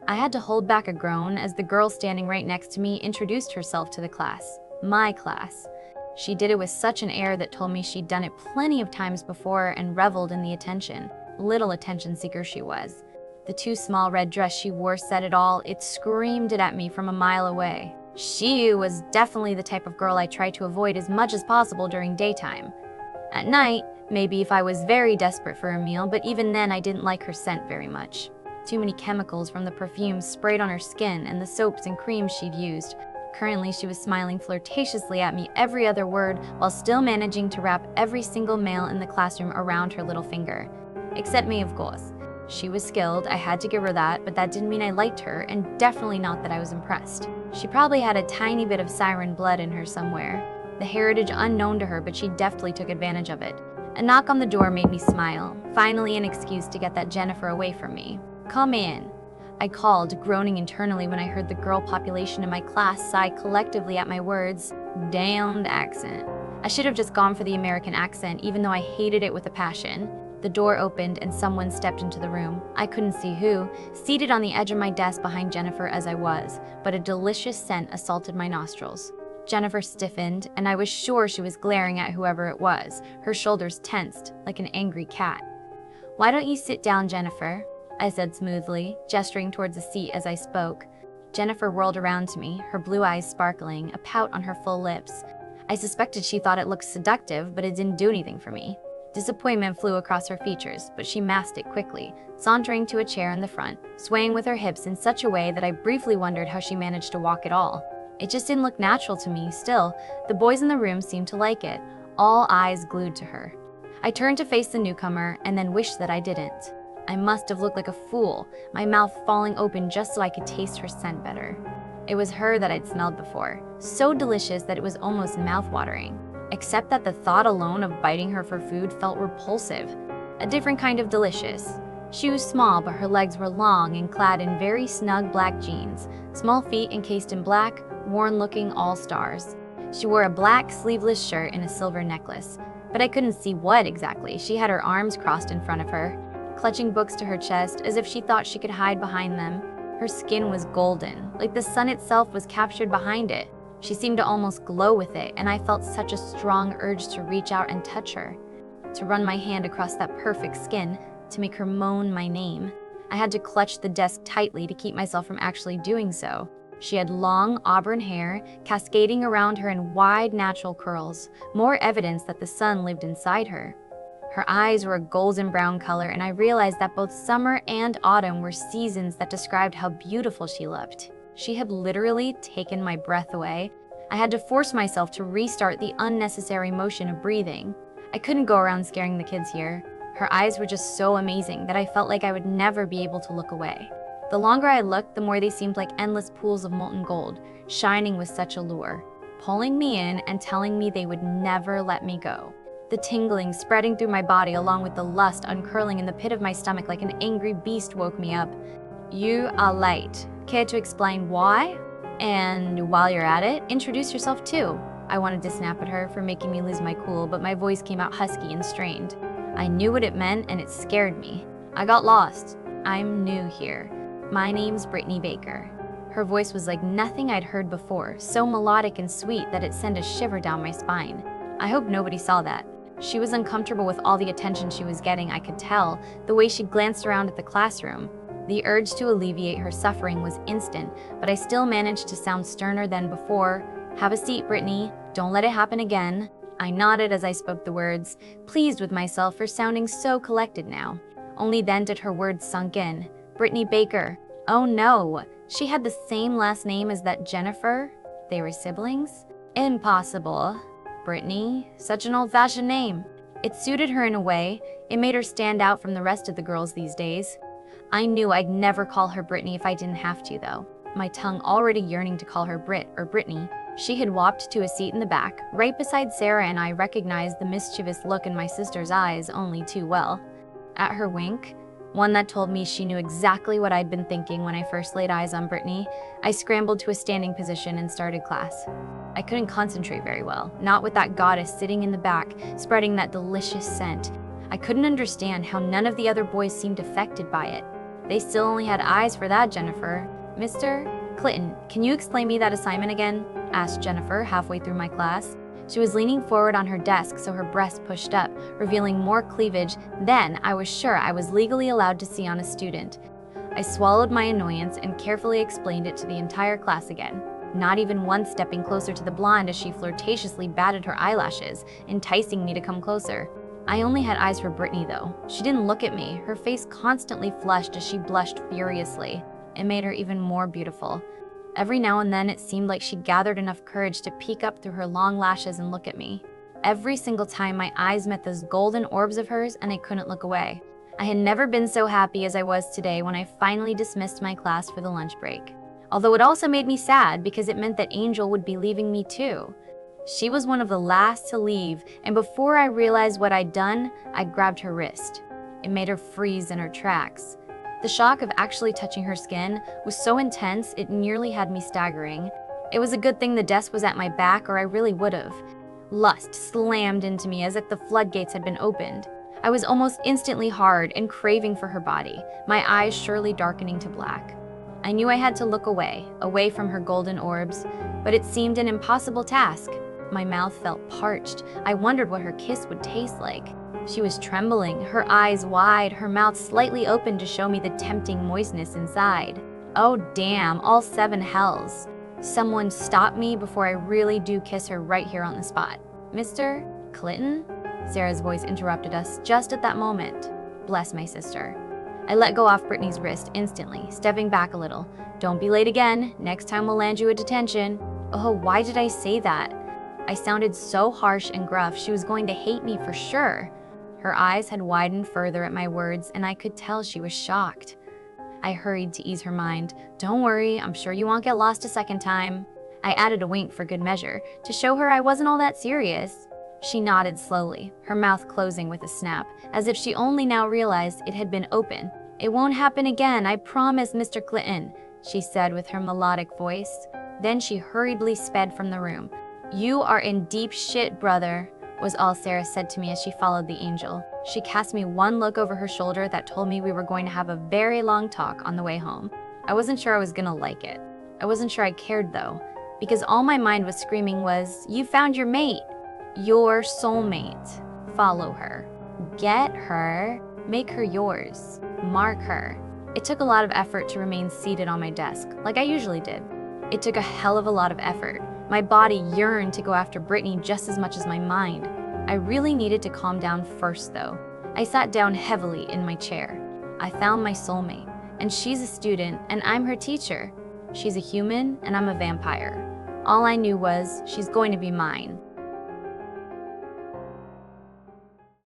I had to hold back a groan as the girl standing right next to me introduced herself to the class. My class. She did it with such an air that told me she'd done it plenty of times before and reveled in the attention. Little attention seeker she was. The too small red dress she wore said it all. It screamed it at me from a mile away. She was definitely the type of girl I tried to avoid as much as possible during daytime. At night, maybe if I was very desperate for a meal, but even then I didn't like her scent very much. Too many chemicals from the perfumes sprayed on her skin and the soaps and creams she'd used. Currently, she was smiling flirtatiously at me every other word while still managing to wrap every single male in the classroom around her little finger. Except me, of course. She was skilled, I had to give her that, but that didn't mean I liked her, and definitely not that I was impressed. She probably had a tiny bit of siren blood in her somewhere. The heritage unknown to her, but she deftly took advantage of it. A knock on the door made me smile, finally an excuse to get that Jennifer away from me. "Come in," I called, groaning internally when I heard the girl population in my class sigh collectively at my words. Damned accent. I should have just gone for the American accent, even though I hated it with a passion. The door opened and someone stepped into the room. I couldn't see who, seated on the edge of my desk behind Jennifer as I was, but a delicious scent assaulted my nostrils. Jennifer stiffened, and I was sure she was glaring at whoever it was, her shoulders tensed, like an angry cat. "Why don't you sit down, Jennifer?" I said smoothly, gesturing towards a seat as I spoke. Jennifer whirled around to me, her blue eyes sparkling, a pout on her full lips. I suspected she thought it looked seductive, but it didn't do anything for me. Disappointment flew across her features, but she masked it quickly, sauntering to a chair in the front, swaying with her hips in such a way that I briefly wondered how she managed to walk at all. It just didn't look natural to me. Still, the boys in the room seemed to like it, all eyes glued to her. I turned to face the newcomer and then wished that I didn't. I must have looked like a fool, my mouth falling open just so I could taste her scent better. It was her that I'd smelled before, so delicious that it was almost mouth-watering. Except that the thought alone of biting her for food felt repulsive. A different kind of delicious. She was small, but her legs were long and clad in very snug black jeans, small feet encased in black, worn-looking all-stars. She wore a black sleeveless shirt and a silver necklace, but I couldn't see what exactly. She had her arms crossed in front of her, clutching books to her chest as if she thought she could hide behind them. Her skin was golden, like the sun itself was captured behind it. She seemed to almost glow with it, and I felt such a strong urge to reach out and touch her, to run my hand across that perfect skin, to make her moan my name. I had to clutch the desk tightly to keep myself from actually doing so. She had long auburn hair, cascading around her in wide natural curls, more evidence that the sun lived inside her. Her eyes were a golden brown color, and I realized that both summer and autumn were seasons that described how beautiful she looked. She had literally taken my breath away. I had to force myself to restart the unnecessary motion of breathing. I couldn't go around scaring the kids here. Her eyes were just so amazing that I felt like I would never be able to look away. The longer I looked, the more they seemed like endless pools of molten gold, shining with such allure, pulling me in and telling me they would never let me go. The tingling spreading through my body along with the lust uncurling in the pit of my stomach like an angry beast woke me up. "You are late. Care to explain why? And while you're at it, introduce yourself too." I wanted to snap at her for making me lose my cool, but my voice came out husky and strained. I knew what it meant, and it scared me. I got lost. "I'm new here. My name's Brittany Baker." Her voice was like nothing I'd heard before, so melodic and sweet that it sent a shiver down my spine. I hope nobody saw that. She was uncomfortable with all the attention she was getting, I could tell, the way she glanced around at the classroom. The urge to alleviate her suffering was instant, but I still managed to sound sterner than before. "Have a seat, Brittany. Don't let it happen again." I nodded as I spoke the words, pleased with myself for sounding so collected now. Only then did her words sunk in. Brittany Baker. Oh no, she had the same last name as that Jennifer? They were siblings? Impossible. Brittany, such an old-fashioned name. It suited her in a way. It made her stand out from the rest of the girls these days. I knew I'd never call her Brittany if I didn't have to, though, my tongue already yearning to call her Britt or Brittany. She had walked to a seat in the back, right beside Sarah, and I recognized the mischievous look in my sister's eyes only too well. At her wink, one that told me she knew exactly what I'd been thinking when I first laid eyes on Brittany, I scrambled to a standing position and started class. I couldn't concentrate very well, not with that goddess sitting in the back, spreading that delicious scent. I couldn't understand how none of the other boys seemed affected by it. They still only had eyes for that, Jennifer. Mr. Clinton, can you explain me that assignment again? Asked Jennifer halfway through my class. She was leaning forward on her desk so her breast pushed up, revealing more cleavage than I was sure I was legally allowed to see on a student. I swallowed my annoyance and carefully explained it to the entire class again, not even once stepping closer to the blonde as she flirtatiously batted her eyelashes, enticing me to come closer. I only had eyes for Brittany though. She didn't look at me, her face constantly flushed as she blushed furiously. It made her even more beautiful. Every now and then it seemed like she gathered enough courage to peek up through her long lashes and look at me. Every single time my eyes met those golden orbs of hers and I couldn't look away. I had never been so happy as I was today when I finally dismissed my class for the lunch break. Although it also made me sad because it meant that Angel would be leaving me too. She was one of the last to leave, and before I realized what I'd done, I grabbed her wrist. It made her freeze in her tracks. The shock of actually touching her skin was so intense it nearly had me staggering. It was a good thing the desk was at my back or I really would've. Lust slammed into me as if the floodgates had been opened. I was almost instantly hard and craving for her body, my eyes surely darkening to black. I knew I had to look away from her golden orbs, but it seemed an impossible task. My mouth felt parched. I wondered what her kiss would taste like. She was trembling, her eyes wide, her mouth slightly open to show me the tempting moistness inside. Oh damn, all 7 hells. Someone stop me before I really do kiss her right here on the spot. Mr. Clinton? Sarah's voice interrupted us just at that moment. Bless my sister. I let go off Brittany's wrist instantly, stepping back a little. Don't be late again. Next time we'll land you a detention. Oh, why did I say that? I sounded so harsh and gruff she was going to hate me for sure. Her eyes had widened further at my words, and I could tell she was shocked. I hurried to ease her mind. Don't worry, I'm sure you won't get lost a second time. I added a wink for good measure, to show her I wasn't all that serious. She nodded slowly, her mouth closing with a snap, as if she only now realized it had been open. It won't happen again, I promise, Mr. Clinton, she said with her melodic voice. Then she hurriedly sped from the room. You are in deep shit, brother, was all Sarah said to me as she followed the angel. She cast me one look over her shoulder that told me we were going to have a very long talk on the way home. I wasn't sure I was gonna like it. I wasn't sure I cared though, because all my mind was screaming was, you found your mate, your soulmate. Follow her, get her, make her yours, mark her. It took a lot of effort to remain seated on my desk, like I usually did. It took a hell of a lot of effort. My body yearned to go after Brittany just as much as my mind. I really needed to calm down first though. I sat down heavily in my chair. I found my soulmate, and she's a student and I'm her teacher. She's a human and I'm a vampire. All I knew was she's going to be mine.